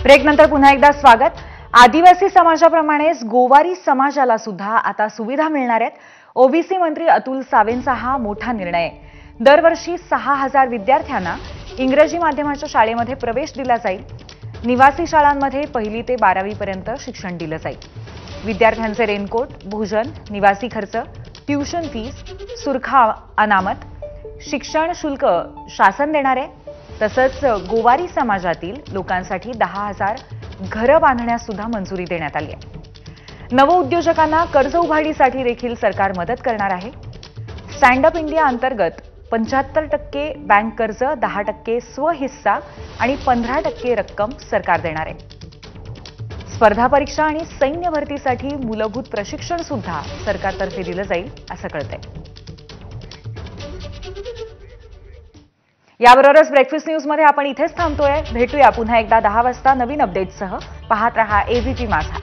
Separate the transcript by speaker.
Speaker 1: ब्रेकनंतर पुन्हा एकदा स्वागत। आदिवासी समाजाप्रमाणेच गोवारी समाजाला सुद्धा आता सुविधा मिळणार आहेत। ओबीसी मंत्री अतुल सावेंचा हा मोठा निर्णय आहे। दरवर्षी 6000 विद्यार्थ्यांना इंग्रजी माध्यमाच्या शाळेमध्ये प्रवेश दिला जाईल। निवासी शाळांमध्ये 1ली ते 12वी पर्यंत शिक्षण दिलं जाईल। विद्यार्थ्यांचे रेनकोट, भोजन, निवासी खर्च, ट्यूशन फीस, सुरखा अनामत, शिक्षण शुल्क शासन देणार आहे। तसंच गोवारी समाजातील लोकांसाठी 10,000 घरं बांधण्यास सुद्धा मंजुरी देण्यात आली आहे। नवउद्योजकांना कर्ज उभारणीसाठी देखील सरकार मदत करणार आहे। स्टँड अप इंडिया अंतर्गत 75% बँक कर्ज, 10% स्वहिस्सा आणि 15% रक्कम सरकार देणार आहे। स्पर्धा परीक्षा आणि सैन्य भरतीसाठी मूलभूत प्रशिक्षण सुद्धा सरकारतर्फे दिलं जाईल असं कळतंय। याबरोबरच ब्रेकफास्ट न्यूजमध्ये आपण इथेच थांबतोय। भेटूया पुन्हा एकदा 10 वाजता नवीन अपडेट्ससह। पाहत रहा एबीपी माझा।